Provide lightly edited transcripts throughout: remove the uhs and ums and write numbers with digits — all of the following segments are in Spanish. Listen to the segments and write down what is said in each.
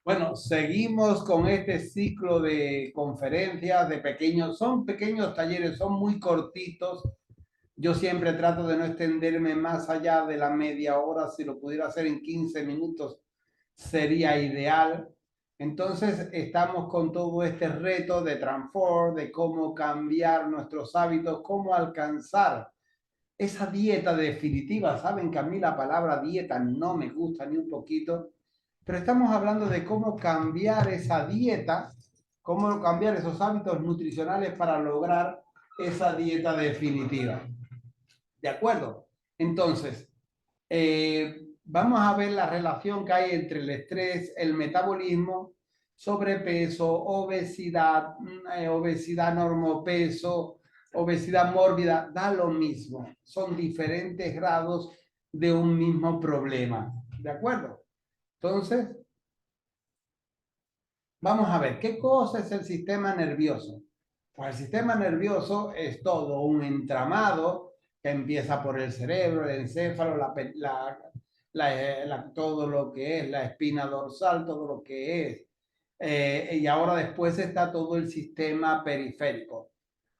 Bueno, seguimos con este ciclo de conferencias, de pequeños, son pequeños talleres, son muy cortitos. Yo siempre trato de no extenderme más allá de la media hora. Si lo pudiera hacer en 15 minutos sería ideal. Entonces estamos con todo este reto de Transform, de cómo cambiar nuestros hábitos, cómo alcanzar esa dieta definitiva. Saben que a mí la palabra dieta no me gusta ni un poquito, pero estamos hablando de cómo cambiar esa dieta, cómo cambiar esos hábitos nutricionales para lograr esa dieta definitiva. ¿De acuerdo? Entonces, vamos a ver la relación que hay entre el estrés, el metabolismo, sobrepeso, obesidad, obesidad normopeso, obesidad mórbida, da lo mismo. Son diferentes grados de un mismo problema. ¿De acuerdo? Entonces, vamos a ver, ¿qué cosa es el sistema nervioso? Pues el sistema nervioso es todo un entramado que empieza por el cerebro, el encéfalo, todo lo que es la espina dorsal, todo lo que es. Y ahora después está todo el sistema periférico.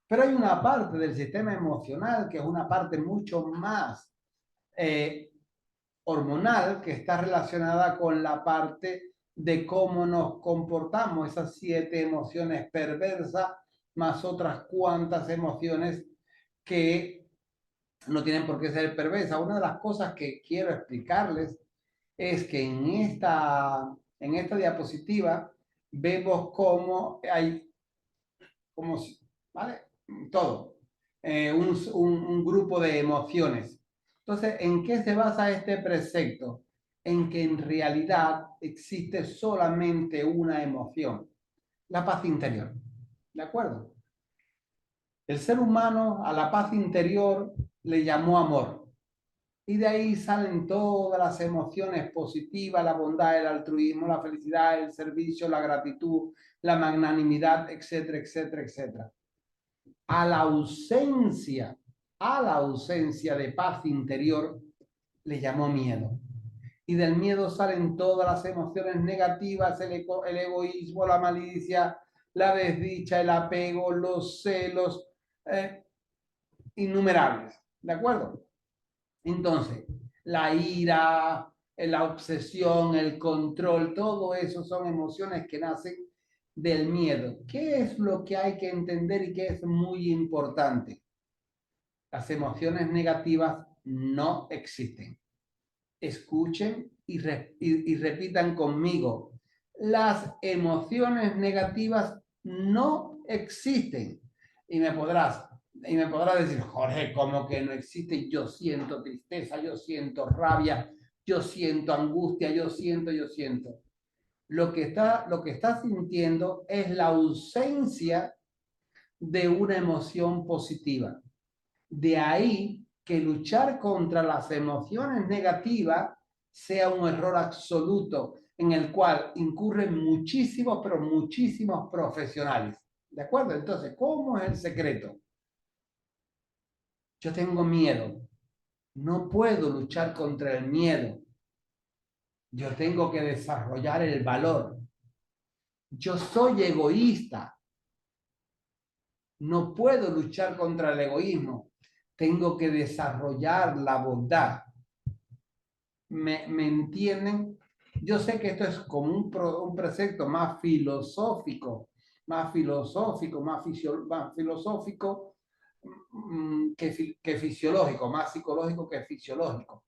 Pero hay una parte del sistema emocional que es una parte mucho más eh, hormonal, que está relacionada con la parte de cómo nos comportamos, esas 7 emociones perversas, más otras cuantas emociones que no tienen por qué ser perversas. Una de las cosas que quiero explicarles es que en esta diapositiva vemos cómo hay, como, ¿vale? Todo, un grupo de emociones. Entonces, ¿en qué se basa este precepto? En que en realidad existe solamente una emoción, la paz interior. ¿De acuerdo? El ser humano a la paz interior le llamó amor. Y de ahí salen todas las emociones positivas, la bondad, el altruismo, la felicidad, el servicio, la gratitud, la magnanimidad, etcétera, etcétera, etcétera. A la ausencia, a la ausencia de paz interior, le llamó miedo. Y del miedo salen todas las emociones negativas, el egoísmo, la malicia, la desdicha, el apego, los celos, eh, innumerables. ¿De acuerdo? Entonces, la ira, la obsesión, el control, todo eso son emociones que nacen del miedo. ¿Qué es lo que hay que entender y que es muy importante? Las emociones negativas no existen. Escuchen y repitan conmigo. Las emociones negativas no existen. Y me podrás, y me podrás decir, Jorge, ¿cómo que no existe? Yo siento tristeza, yo siento rabia, yo siento angustia, yo siento, yo siento. Lo que estás sintiendo es la ausencia de una emoción positiva. De ahí que luchar contra las emociones negativas sea un error absoluto en el cual incurren muchísimos, pero muchísimos profesionales. ¿De acuerdo? Entonces, ¿cómo es el secreto? Yo tengo miedo. No puedo luchar contra el miedo. Yo tengo que desarrollar el valor. Yo soy egoísta. No puedo luchar contra el egoísmo. Tengo que desarrollar la bondad. ¿Me entienden? Yo sé que esto es como un precepto más filosófico, más filosófico que fisiológico, más psicológico que fisiológico.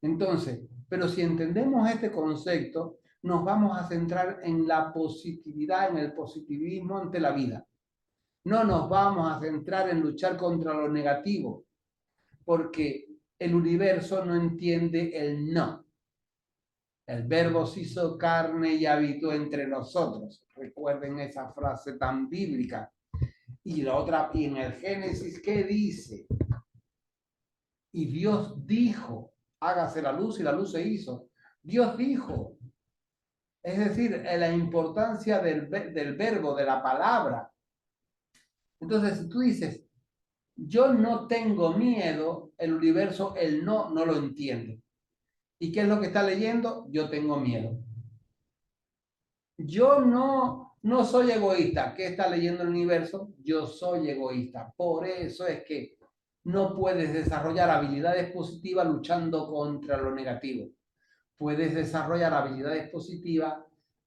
Entonces, pero si entendemos este concepto, nos vamos a centrar en la positividad, en el positivismo ante la vida. No nos vamos a centrar en luchar contra lo negativo, porque el universo no entiende el no. El verbo se hizo carne y habitó entre nosotros. Recuerden esa frase tan bíblica. Y la otra, y en el Génesis, ¿qué dice? Y Dios dijo, hágase la luz y la luz se hizo. Dios dijo. Es decir, la importancia del verbo, de la palabra. Entonces, si tú dices, yo no tengo miedo, el universo, el no lo entiende. ¿Y qué es lo que está leyendo? Yo tengo miedo. Yo no soy egoísta. ¿Qué está leyendo el universo? Yo soy egoísta. Por eso es que no puedes desarrollar habilidades positivas luchando contra lo negativo. Puedes desarrollar habilidades positivas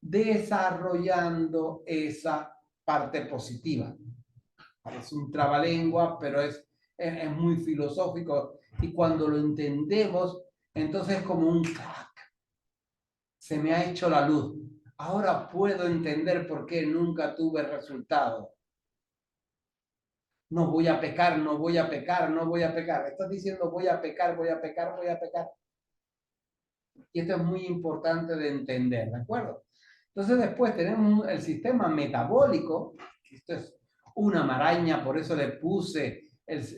desarrollando esa parte positiva. Es un trabalengua, pero es muy filosófico. Y cuando lo entendemos, entonces es como un crack. Se me ha hecho la luz. Ahora puedo entender por qué nunca tuve resultado. No voy a pecar, no voy a pecar, no voy a pecar. Estás diciendo voy a pecar, voy a pecar, voy a pecar. Y esto es muy importante de entender, ¿de acuerdo? Entonces después tenemos el sistema metabólico, que esto es una maraña, por eso le puse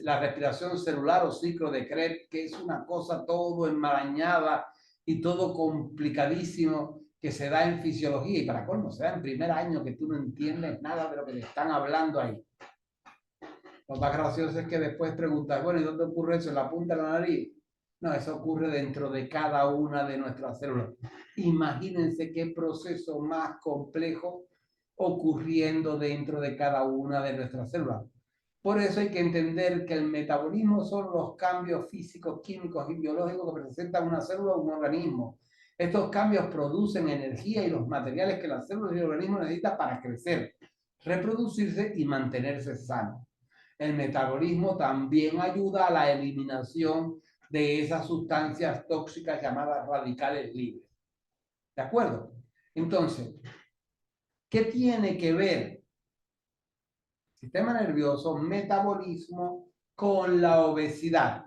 la respiración celular o ciclo de Krebs, que es una cosa todo enmarañada y todo complicadísimo que se da en fisiología y para colmo se da en primer año que tú no entiendes nada de lo que te están hablando ahí. Lo más gracioso es que después preguntas, bueno, ¿y dónde ocurre eso? ¿En la punta de la nariz? No, eso ocurre dentro de cada una de nuestras células. Imagínense qué proceso más complejo ocurriendo dentro de cada una de nuestras células. Por eso hay que entender que el metabolismo son los cambios físicos, químicos y biológicos que presentan una célula o un organismo. Estos cambios producen energía y los materiales que las células y el organismo necesitan para crecer, reproducirse y mantenerse sanos. El metabolismo también ayuda a la eliminación de esas sustancias tóxicas llamadas radicales libres. ¿De acuerdo? Entonces, ¿qué tiene que ver sistema nervioso, metabolismo con la obesidad?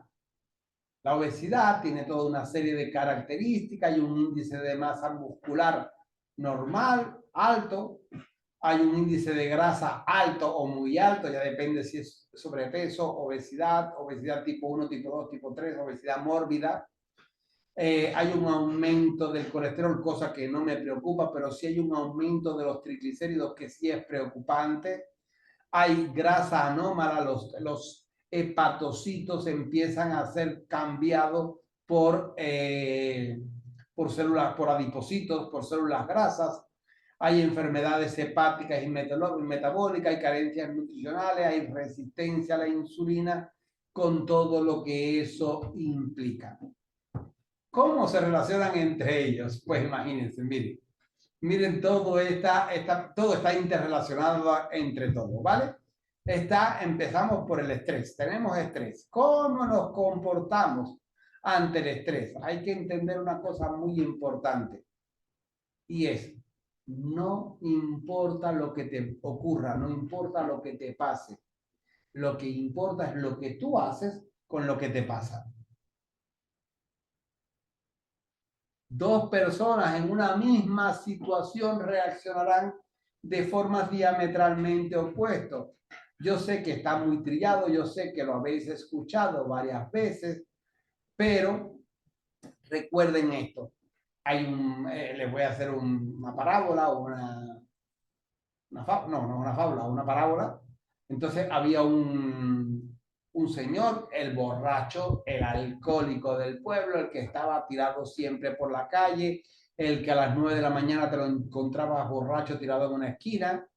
La obesidad tiene toda una serie de características y un índice de masa muscular normal, alto, hay un índice de grasa alto o muy alto, ya depende si es sobrepeso, obesidad, obesidad tipo 1, tipo 2, tipo 3, obesidad mórbida. Hay un aumento del colesterol, cosa que no me preocupa, pero sí hay un aumento de los triglicéridos que sí es preocupante. Hay grasa anómala, los hepatocitos empiezan a ser cambiados por células, por adipocitos, por células grasas. Hay enfermedades hepáticas y metabólicas, hay carencias nutricionales, hay resistencia a la insulina, con todo lo que eso implica. ¿Cómo se relacionan entre ellos? Pues imagínense, miren todo está interrelacionado entre todo, ¿vale? Empezamos por el estrés. Tenemos estrés. ¿Cómo nos comportamos ante el estrés? Hay que entender una cosa muy importante y es, no importa lo que te ocurra, no importa lo que te pase, lo que importa es lo que tú haces con lo que te pasa. Dos personas en una misma situación reaccionarán de formas diametralmente opuestas. Yo sé que está muy trillado, yo sé que lo habéis escuchado varias veces, pero recuerden esto. Les voy a hacer una parábola, no una fábula, una parábola. Entonces había un señor, el borracho, el alcohólico del pueblo, el que estaba tirado siempre por la calle, el que a las 9 de la mañana te lo encontrabas borracho tirado en una esquina.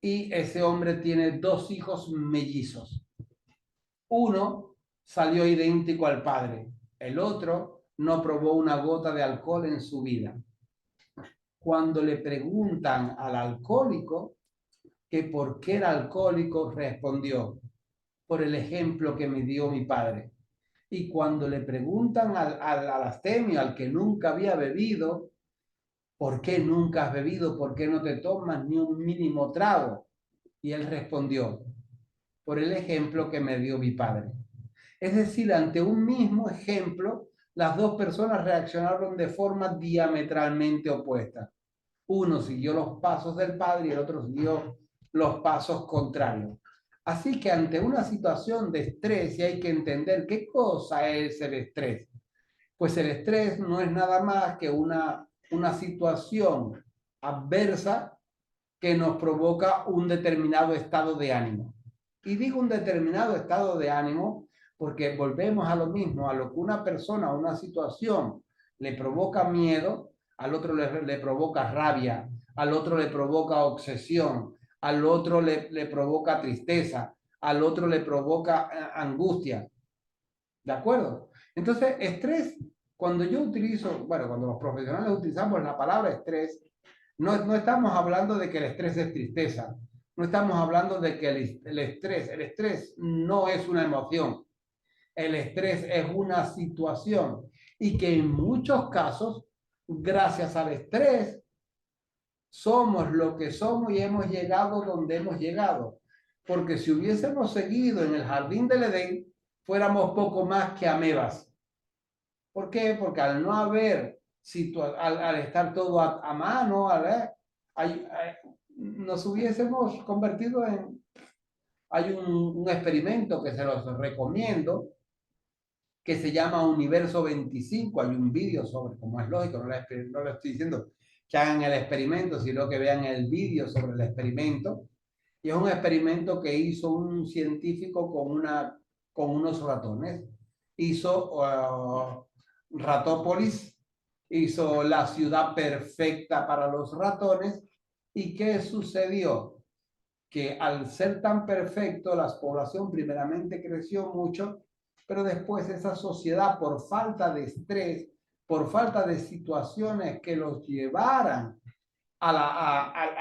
Y ese hombre tiene dos hijos mellizos. Uno salió idéntico al padre, el otro no probó una gota de alcohol en su vida. Cuando le preguntan al alcohólico que por qué era alcohólico, respondió, por el ejemplo que me dio mi padre. Y cuando le preguntan al astemio, al que nunca había bebido, ¿por qué nunca has bebido? ¿Por qué no te tomas ni un mínimo trago? Y él respondió, por el ejemplo que me dio mi padre. Es decir, ante un mismo ejemplo, las dos personas reaccionaron de forma diametralmente opuesta. Uno siguió los pasos del padre y el otro siguió los pasos contrarios. Así que ante una situación de estrés, y hay que entender qué cosa es el estrés. Pues el estrés no es nada más que una situación adversa que nos provoca un determinado estado de ánimo. Y digo un determinado estado de ánimo porque volvemos a lo mismo, a lo que una persona o una situación le provoca miedo, al otro le provoca rabia, al otro le provoca obsesión, al otro le provoca tristeza, al otro le provoca angustia. ¿De acuerdo? Entonces, estrés, cuando yo utilizo, bueno, cuando los profesionales utilizamos la palabra estrés, no estamos hablando de que el estrés es tristeza, no estamos hablando de que el estrés no es una emoción, el estrés es una situación y que en muchos casos, gracias al estrés, somos lo que somos y hemos llegado donde hemos llegado. Porque si hubiésemos seguido en el jardín del Edén, fuéramos poco más que amebas. ¿Por qué? Porque al no haber, al estar todo a mano, nos hubiésemos convertido en... Hay un experimento que se los recomiendo, que se llama Universo 25. Hay un vídeo sobre, como es lógico, no le estoy diciendo que hagan el experimento, sino que vean el vídeo sobre el experimento. Y es un experimento que hizo un científico con unos ratones. Hizo Ratópolis, hizo la ciudad perfecta para los ratones. ¿Y qué sucedió? Que al ser tan perfecto, la población primeramente creció mucho, pero después esa sociedad, por falta de estrés, por falta de situaciones que los llevaran a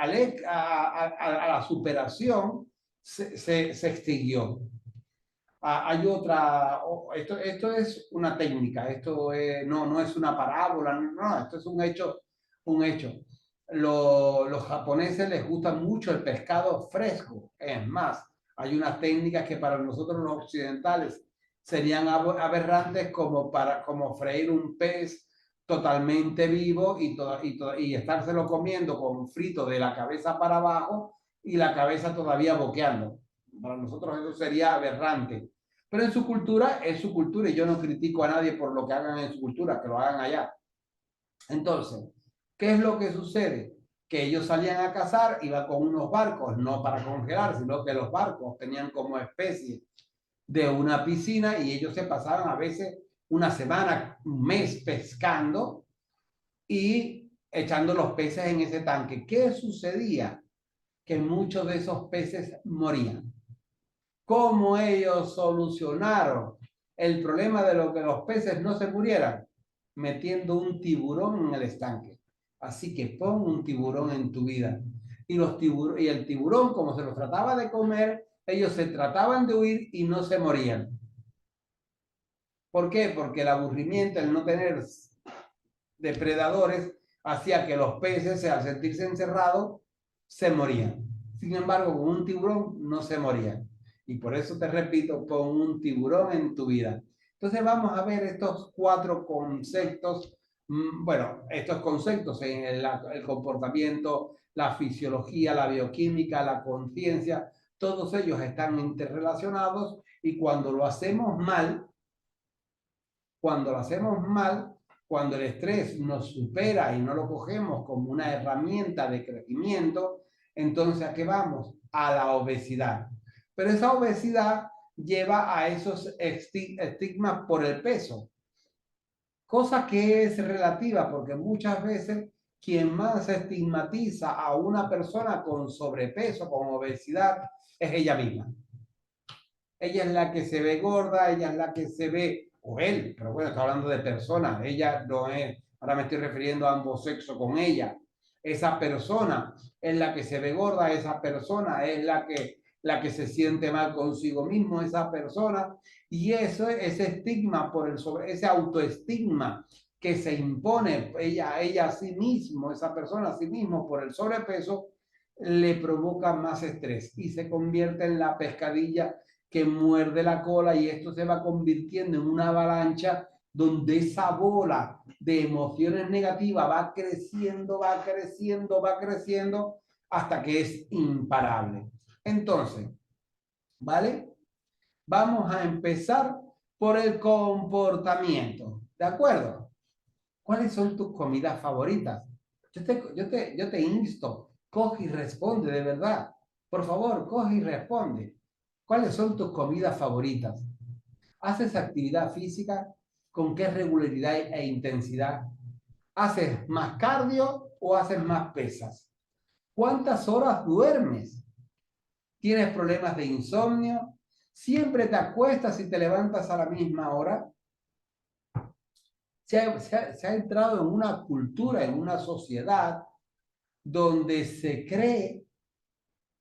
la superación, se extinguió. Hay otra, esto es una técnica, no es una parábola, no, esto es un hecho, un hecho. Los japoneses les gusta mucho el pescado fresco, es más, hay unas técnicas que para nosotros los occidentales serían aberrantes como freír un pez totalmente vivo y estárselo comiendo con frito de la cabeza para abajo y la cabeza todavía boqueando. Para nosotros eso sería aberrante. Pero en su cultura es su cultura y yo no critico a nadie por lo que hagan en su cultura, que lo hagan allá. Entonces, ¿qué es lo que sucede? Que ellos salían a cazar, iban con unos barcos, no para congelar, sino que los barcos tenían como especie de una piscina y ellos se pasaban a veces una semana, un mes pescando y echando los peces en ese tanque. ¿Qué sucedía? Que muchos de esos peces morían. ¿Cómo ellos solucionaron el problema de lo que los peces no se murieran? Metiendo un tiburón en el estanque. Así que pon un tiburón en tu vida. Y el tiburón, como se los trataba de comer, ellos se trataban de huir y no se morían. ¿Por qué? Porque el aburrimiento, el no tener depredadores, hacía que los peces, al sentirse encerrados, se morían. Sin embargo, con un tiburón no se morían. Y por eso te repito, pon un tiburón en tu vida. Entonces vamos a ver estos 4 conceptos, bueno, estos conceptos en el comportamiento, la fisiología, la bioquímica, la conciencia, todos ellos están interrelacionados y cuando lo hacemos mal, cuando el estrés nos supera y no lo cogemos como una herramienta de crecimiento, entonces ¿a qué vamos? A la obesidad. Pero esa obesidad lleva a esos estigmas por el peso, cosa que es relativa porque muchas veces quien más estigmatiza a una persona con sobrepeso, con obesidad, es ella misma. Ella es la que se ve gorda, ella es la que se ve, o él, pero bueno, está hablando de personas, ella no es, ahora me estoy refiriendo a ambos sexos con ella. Esa persona es la que se ve gorda, esa persona es la que se siente mal consigo mismo, esa persona, y eso, ese estigma por ese autoestigma que se impone ella a sí mismo, esa persona a sí mismo por el sobrepeso, le provoca más estrés y se convierte en la pescadilla que muerde la cola y esto se va convirtiendo en una avalancha donde esa bola de emociones negativas va creciendo, va creciendo, va creciendo hasta que es imparable. Entonces, ¿vale? Vamos a empezar por el comportamiento, ¿de acuerdo? ¿Cuáles son tus comidas favoritas? Yo te insto, coge y responde de verdad. Por favor, coge y responde. ¿Cuáles son tus comidas favoritas? ¿Haces actividad física? ¿Con qué regularidad e intensidad? ¿Haces más cardio o haces más pesas? ¿Cuántas horas duermes? ¿Tienes problemas de insomnio? ¿Siempre te acuestas y te levantas a la misma hora? Se ha entrado en una cultura, en una sociedad donde se cree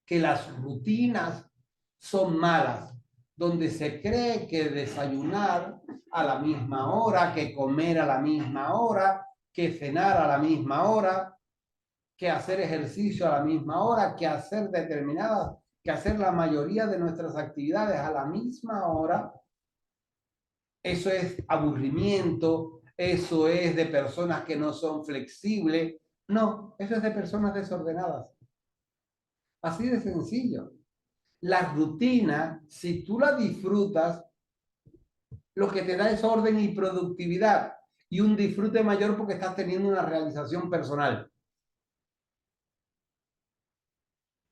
que las rutinas son malas, donde se cree que desayunar a la misma hora, que comer a la misma hora, que cenar a la misma hora, que hacer ejercicio a la misma hora, que hacer la mayoría de nuestras actividades a la misma hora, eso es aburrimiento, eso es de personas que no son flexibles. No, eso es de personas desordenadas. Así de sencillo. La rutina, si tú la disfrutas, lo que te da es orden y productividad y un disfrute mayor porque estás teniendo una realización personal.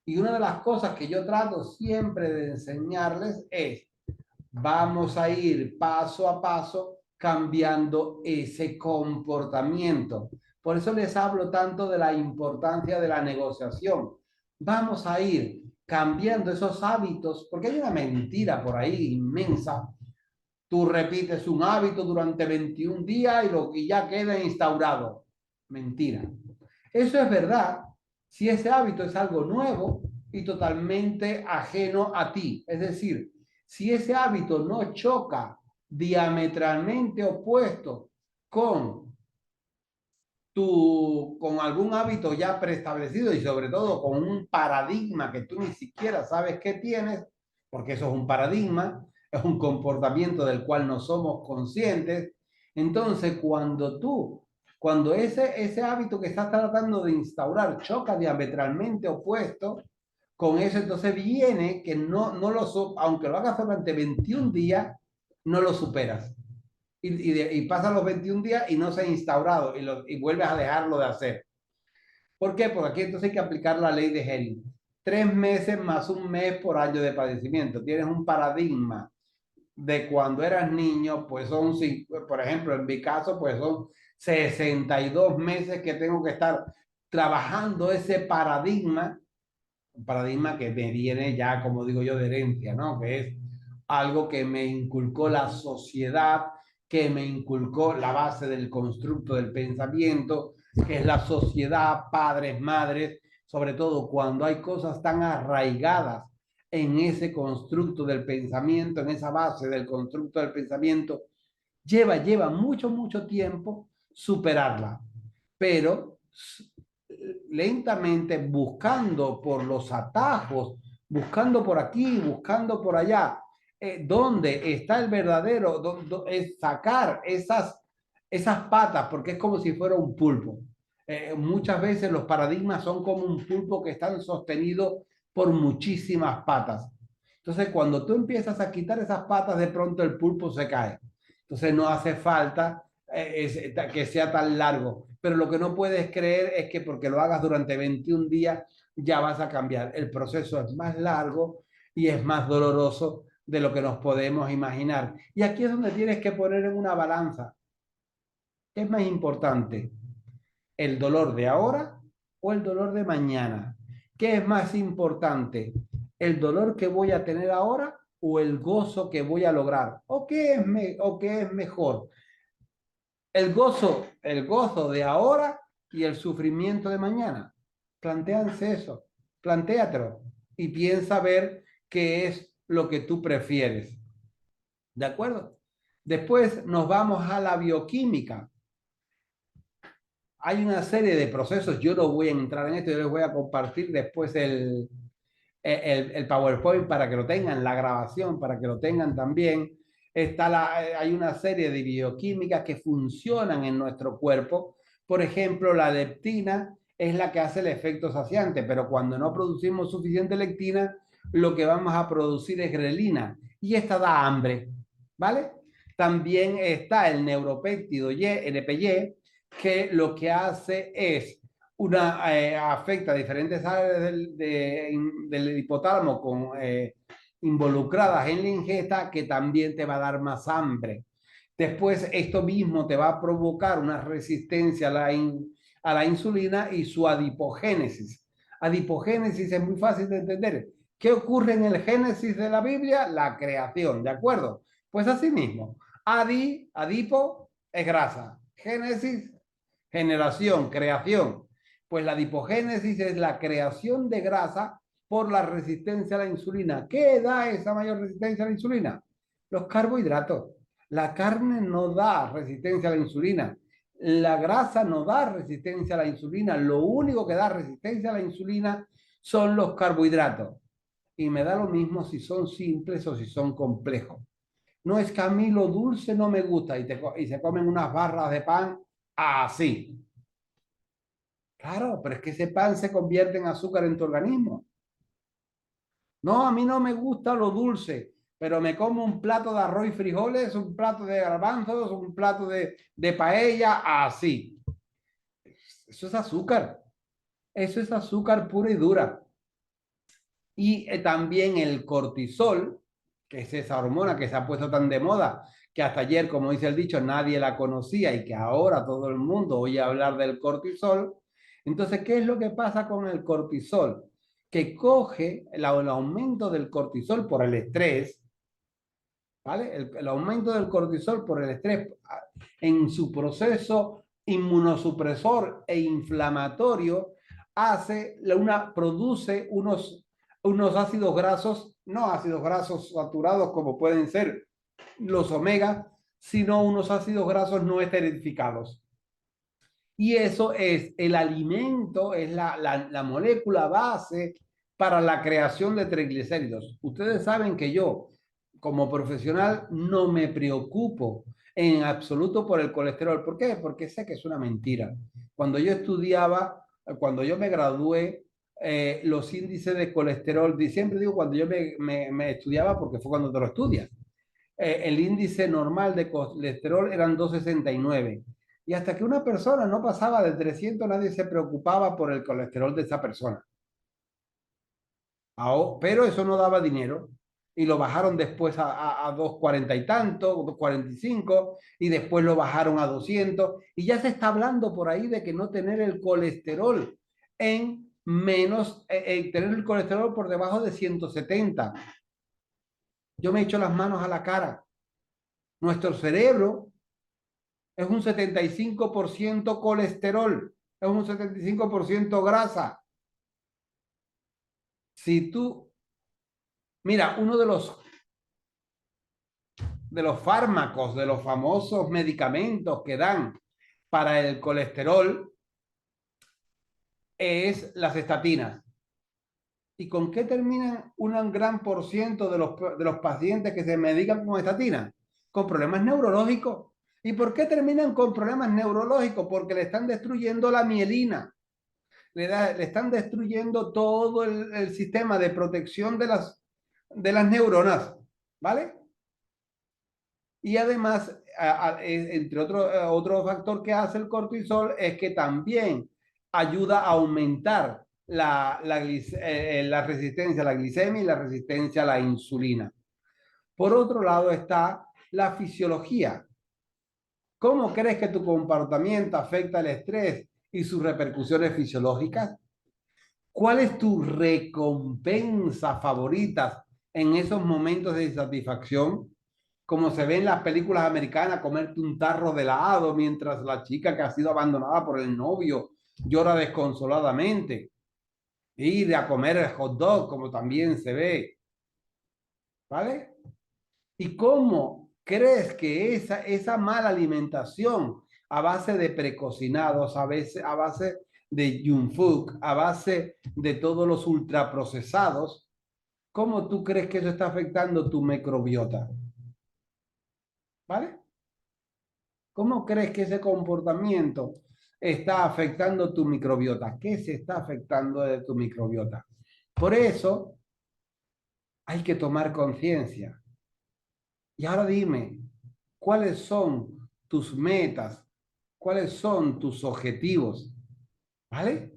Y una de las cosas que yo trato siempre de enseñarles es, vamos a ir paso a paso cambiando ese comportamiento. Por eso les hablo tanto de la importancia de la negociación. Vamos a ir cambiando esos hábitos, porque hay una mentira por ahí inmensa. Tú repites un hábito durante 21 días y ya queda instaurado. Mentira. Eso es verdad si ese hábito es algo nuevo y totalmente ajeno a ti. Es decir, si ese hábito no choca diametralmente opuesto con con algún hábito ya preestablecido y sobre todo con un paradigma que tú ni siquiera sabes que tienes, porque eso es un paradigma, es un comportamiento del cual no somos conscientes. Entonces, cuando ese hábito que estás tratando de instaurar choca diametralmente opuesto, con eso entonces viene que aunque lo hagas durante 21 días, no lo superas y pasan los 21 días y no se ha instaurado y vuelves a dejarlo de hacer. ¿Por qué? Porque aquí entonces hay que aplicar la ley de Henry. 3 meses más un mes por año de padecimiento. Tienes un paradigma de cuando eras niño, pues por ejemplo, en mi caso, pues son 62 meses que tengo que estar trabajando ese paradigma, un paradigma que me viene ya, como digo yo, de herencia, ¿no? Que es algo que me inculcó la sociedad, que me inculcó la base del constructo del pensamiento, que es la sociedad, padres, madres, sobre todo cuando hay cosas tan arraigadas en ese constructo del pensamiento, en esa base del constructo del pensamiento, lleva mucho tiempo superarla, pero lentamente buscando por los atajos, buscando por aquí, buscando por allá, dónde está el verdadero, es sacar esas patas, porque es como si fuera un pulpo. Muchas veces los paradigmas son como un pulpo que están sostenidos por muchísimas patas. Entonces, cuando tú empiezas a quitar esas patas, de pronto el pulpo se cae. Entonces, no hace falta que sea tan largo. Pero lo que no puedes creer es que porque lo hagas durante 21 días ya vas a cambiar. El proceso es más largo y es más doloroso de lo que nos podemos imaginar. Y aquí es donde tienes que poner en una balanza. ¿Qué es más importante? ¿El dolor de ahora o el dolor de mañana? ¿Qué es más importante? ¿El dolor que voy a tener ahora o el gozo que voy a lograr? ¿O qué es mejor? El gozo de ahora y el sufrimiento de mañana. Plantéanse eso, plantéatelo y piensa ver qué es lo que tú prefieres. ¿De acuerdo? Después nos vamos a la bioquímica. Hay una serie de procesos, yo no voy a entrar en esto, yo les voy a compartir después el PowerPoint para que lo tengan, la grabación para que lo tengan también. Hay una serie de bioquímicas que funcionan en nuestro cuerpo. Por ejemplo, la leptina es la que hace el efecto saciante, pero cuando no producimos suficiente leptina, lo que vamos a producir es grelina y esta da hambre, ¿vale? También está el neuropéptido Y, NPY, que lo que hace es afecta a diferentes áreas del hipotálamo involucradas en la ingesta que también te va a dar más hambre. Después, esto mismo te va a provocar una resistencia a la insulina y su adipogénesis. Adipogénesis es muy fácil de entender. ¿Qué ocurre en el Génesis de la Biblia? La creación, ¿de acuerdo? Pues así mismo. Adipo es grasa. Génesis, generación, creación. Pues la adipogénesis es la creación de grasa por la resistencia a la insulina. ¿Qué da esa mayor resistencia a la insulina? Los carbohidratos. La carne no da resistencia a la insulina. La grasa no da resistencia a la insulina. Lo único que da resistencia a la insulina son los carbohidratos. Y me da lo mismo si son simples o si son complejos. No es que a mí lo dulce no me gusta y se comen unas barras de pan así. Claro, pero es que ese pan se convierte en azúcar en tu organismo. No, a mí no me gusta lo dulce, pero me como un plato de arroz y frijoles, un plato de garbanzos, un plato de paella, así. Eso es azúcar. Eso es azúcar pura y dura. Y también el cortisol, que es esa hormona que se ha puesto tan de moda, que hasta ayer, como dice el dicho, nadie la conocía y que ahora todo el mundo oye hablar del cortisol. Entonces, ¿qué es lo que pasa con el cortisol? Que coge el aumento del cortisol por el estrés, ¿vale? El aumento del cortisol por el estrés en su proceso inmunosupresor e inflamatorio produce unos ácidos grasos, no ácidos grasos saturados como pueden ser los omega, sino unos ácidos grasos no esterificados. Y eso es el alimento, es la molécula base para la creación de triglicéridos. Ustedes saben que yo, como profesional, no me preocupo en absoluto por el colesterol. ¿Por qué? Porque sé que es una mentira. Cuando yo estudiaba, cuando yo me gradué, los índices de colesterol, siempre digo cuando yo me estudiaba porque fue cuando te lo estudias, el índice normal de colesterol eran 269. Y hasta que una persona no pasaba de 300, nadie se preocupaba por el colesterol de esa persona. Pero eso no daba dinero. Y lo bajaron después a 240 y tanto, 245, y después lo bajaron a 200. Y ya se está hablando por ahí de que no tener el colesterol en menos, tener el colesterol por debajo de 170. Yo me echo las manos a la cara. Nuestro cerebro es un 75% colesterol, es un 75% grasa. Si tú, mira, uno de los fármacos, de los famosos medicamentos que dan para el colesterol es las estatinas. ¿Y con qué terminan un gran por ciento de los pacientes que se medican con estatinas? Con problemas neurológicos. ¿Y por qué terminan con problemas neurológicos? Porque le están destruyendo la mielina. Le están destruyendo todo el sistema de protección de las neuronas, ¿vale? Y además, entre otro factor que hace el cortisol es que también ayuda a aumentar la resistencia a la glicemia y la resistencia a la insulina. Por otro lado está la fisiología. ¿Cómo crees que tu comportamiento afecta el estrés y sus repercusiones fisiológicas? ¿Cuál es tu recompensa favorita en esos momentos de insatisfacción? Como se ve en las películas americanas, comerte un tarro de helado mientras la chica que ha sido abandonada por el novio llora desconsoladamente. Ir a comer el hot dog, como también se ve. ¿Vale? ¿Y cómo crees que esa mala alimentación a base de precocinados, a base de junk food, a base de todos los ultraprocesados, cómo tú crees que eso está afectando tu microbiota? ¿Vale? ¿Cómo crees que ese comportamiento está afectando tu microbiota? ¿Qué se está afectando de tu microbiota? Por eso hay que tomar conciencia. Y ahora dime, ¿cuáles son tus metas? ¿Cuáles son tus objetivos? ¿Vale?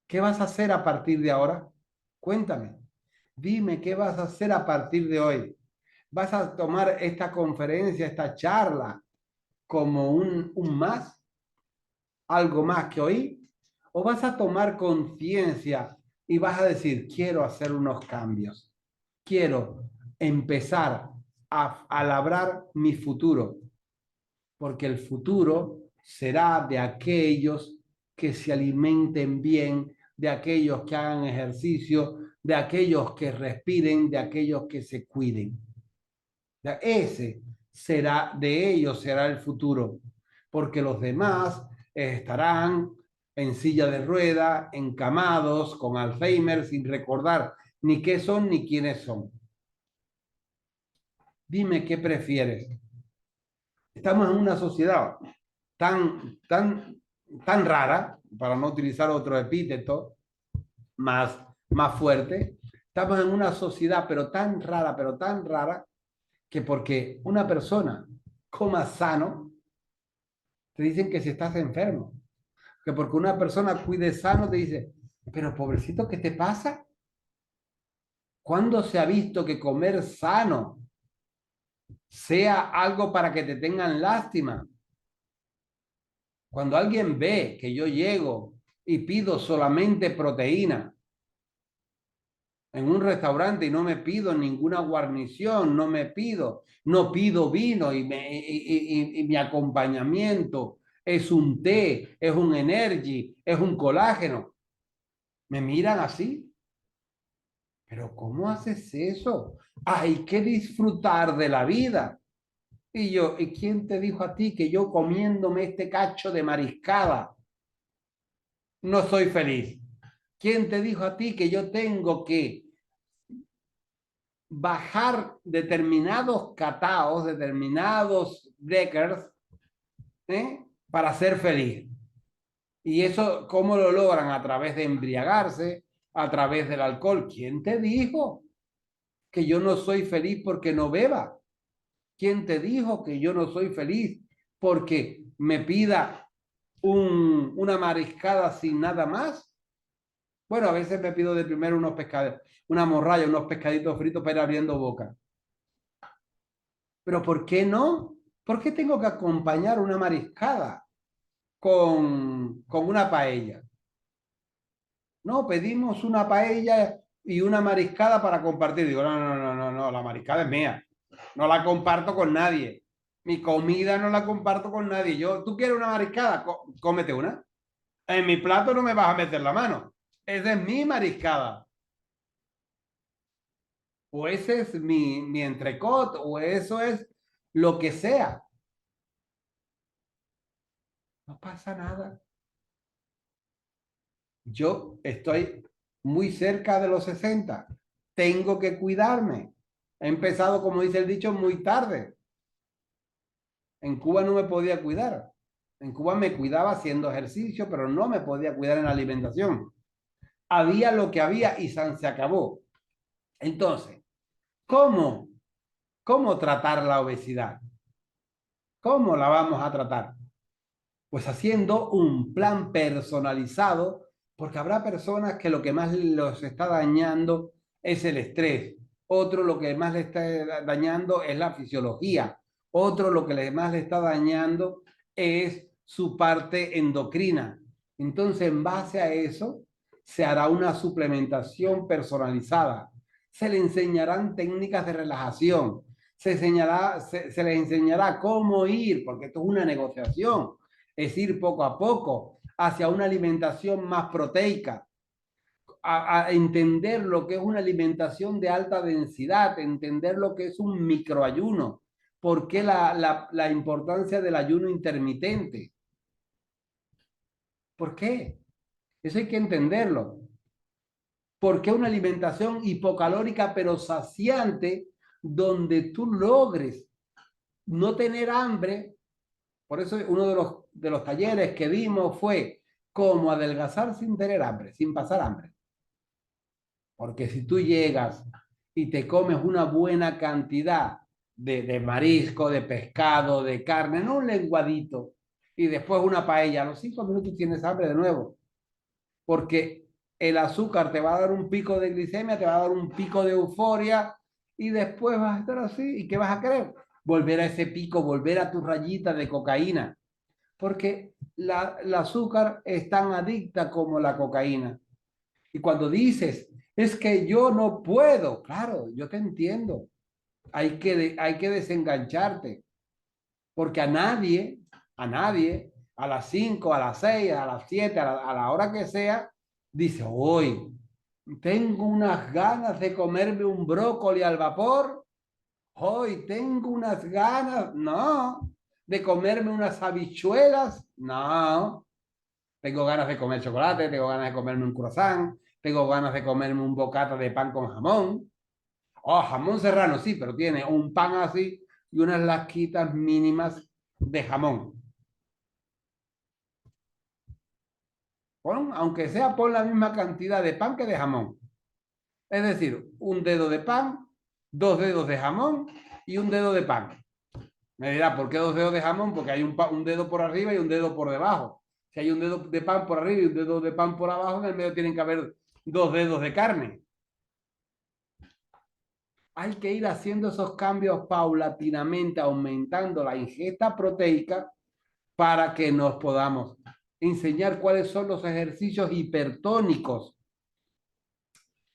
¿Qué vas a hacer a partir de ahora? Cuéntame. Dime qué vas a hacer a partir de hoy. vas a tomar esta conferencia, esta charla como un más, algo más que oír, o vas a tomar conciencia y vas a decir, quiero hacer unos cambios, quiero empezar a labrar mi futuro, porque el futuro será de aquellos que se alimenten bien, de aquellos que hagan ejercicio, de aquellos que respiren, de aquellos que se cuiden. Ese será, de ellos será el futuro, porque los demás estarán en silla de rueda, encamados, con Alzheimer, sin recordar ni qué son ni quiénes son. Dime qué prefieres. Estamos en una sociedad tan rara, para no utilizar otro epíteto más fuerte. Estamos en una sociedad pero tan rara, que porque una persona coma sano, te dicen que si estás enfermo. Que porque una persona cuide sano, te dice, pero pobrecito, ¿qué te pasa? ¿Cuándo se ha visto que comer sano sea algo para que te tengan lástima? Cuando alguien ve que yo llego y pido solamente proteína en un restaurante y no me pido ninguna guarnición, no pido vino y mi acompañamiento es un té, es un energy, es un colágeno, me miran así. Pero ¿cómo haces eso? Hay que disfrutar de la vida. Y yo, ¿y quién te dijo a ti que yo comiéndome este cacho de mariscada no soy feliz? ¿Quién te dijo a ti que yo tengo que bajar determinados cataos, determinados breakers, para ser feliz? Y eso, ¿cómo lo logran? A través de embriagarse, a través del alcohol. ¿Quién te dijo que yo no soy feliz porque no beba? ¿Quién te dijo que yo no soy feliz porque me pida una mariscada sin nada más? Bueno, a veces me pido de primero unos pescados, una morralla, unos pescaditos fritos para ir abriendo boca. Pero ¿por qué no? ¿Por qué tengo que acompañar una mariscada con una paella? No, pedimos una paella y una mariscada para compartir. Digo, no, la mariscada es mía. No la comparto con nadie. Mi comida no la comparto con nadie. ¿Tú quieres una mariscada? Cómete una. En mi plato no me vas a meter la mano. Esa es mi mariscada. O ese es mi entrecot, o eso es lo que sea. No pasa nada. Yo estoy muy cerca de los 60. Tengo que cuidarme. He empezado, como dice el dicho, muy tarde. En Cuba no me podía cuidar. En Cuba me cuidaba haciendo ejercicio, pero no me podía cuidar en la alimentación. Había lo que había y se acabó. Entonces, ¿cómo? ¿Cómo tratar la obesidad? ¿Cómo la vamos a tratar? Pues haciendo un plan personalizado, porque habrá personas que lo que más los está dañando es el estrés. Otro lo que más le está dañando es la fisiología. Otro lo que más le está dañando es su parte endocrina. Entonces, en base a eso, se hará una suplementación personalizada. Se le enseñarán técnicas de relajación. Se les enseñará cómo ir, porque esto es una negociación, es ir poco a poco hacia una alimentación más proteica, a entender lo que es una alimentación de alta densidad, entender lo que es un microayuno, por qué la importancia del ayuno intermitente. ¿Por qué? Eso hay que entenderlo. ¿Por qué una alimentación hipocalórica pero saciante donde tú logres no tener hambre? Por eso uno de los talleres que vimos fue cómo adelgazar sin tener hambre, sin pasar hambre. Porque si tú llegas y te comes una buena cantidad de marisco, de pescado, de carne, no un lenguadito, y después una paella, a los 5 minutos tienes hambre de nuevo. Porque el azúcar te va a dar un pico de glicemia, te va a dar un pico de euforia y después vas a estar así. ¿Y qué vas a querer? Volver a ese pico, volver a tu rayita de cocaína, porque el azúcar es tan adicta como la cocaína. Y cuando dices, es que yo no puedo, claro, yo te entiendo. Hay que desengancharte, porque a nadie, a las 5 a las 6 a las 7 a la hora que sea, dice, hoy tengo unas ganas de comerme un brócoli al vapor, hoy tengo unas ganas, no, de comerme unas habichuelas, no, tengo ganas de comer chocolate, tengo ganas de comerme un croissant, tengo ganas de comerme un bocata de pan con jamón. Oh, jamón serrano, sí, pero tiene un pan así y unas lasquitas mínimas de jamón. Aunque sea por la misma cantidad de pan que de jamón. Es decir, un dedo de pan, dos dedos de jamón y un dedo de pan. Me dirá, ¿por qué dos dedos de jamón? Porque hay un dedo por arriba y un dedo por debajo. Si hay un dedo de pan por arriba y un dedo de pan por abajo, en el medio tienen que haber dos dedos de carne. Hay que ir haciendo esos cambios paulatinamente, aumentando la ingesta proteica para que nos podamos enseñar cuáles son los ejercicios hipertónicos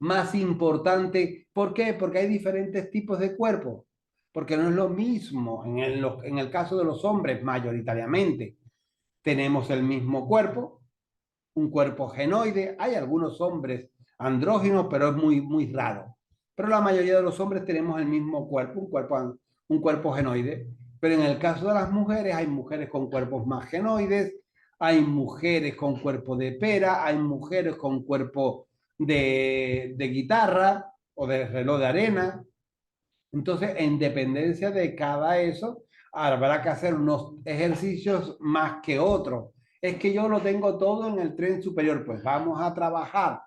más importantes. ¿Por qué? Porque hay diferentes tipos de cuerpo. Porque no es lo mismo en el caso de los hombres, mayoritariamente. Tenemos el mismo cuerpo, un cuerpo genoide. Hay algunos hombres andróginos, pero es muy raro. Pero la mayoría de los hombres tenemos el mismo cuerpo, un cuerpo genoide. Pero en el caso de las mujeres, hay mujeres con cuerpos más genoides, hay mujeres con cuerpo de pera, hay mujeres con cuerpo de guitarra o de reloj de arena. Entonces, en dependencia de cada eso, habrá que hacer unos ejercicios más que otros. Es que yo lo tengo todo en el tren superior, pues vamos a trabajar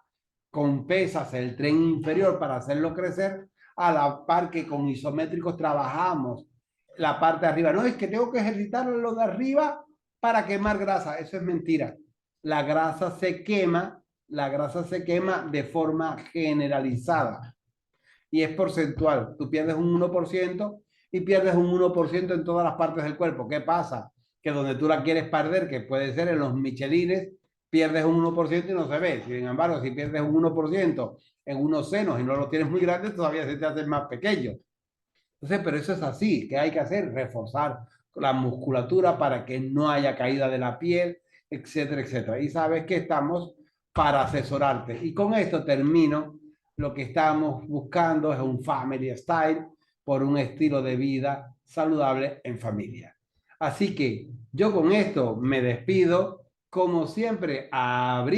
con pesas el tren inferior para hacerlo crecer, a la par que con isométricos trabajamos la parte de arriba. No es que tengo que ejercitar lo de arriba para quemar grasa, eso es mentira. La grasa se quema, la grasa se quema de forma generalizada y es porcentual. Tú pierdes un 1% y pierdes un 1% en todas las partes del cuerpo. ¿Qué pasa? Que donde tú la quieres perder, que puede ser en los michelines, pierdes un 1% y no se ve. Sin embargo, si pierdes un 1% en unos senos y no los tienes muy grandes, todavía se te hacen más pequeños. Entonces, pero eso es así. ¿Qué hay que hacer? Reforzar la musculatura para que no haya caída de la piel, etcétera, etcétera. Y sabes que estamos para asesorarte. Y con esto termino. Lo que estamos buscando es un family style por un estilo de vida saludable en familia. Así que yo con esto me despido. Como siempre, abrir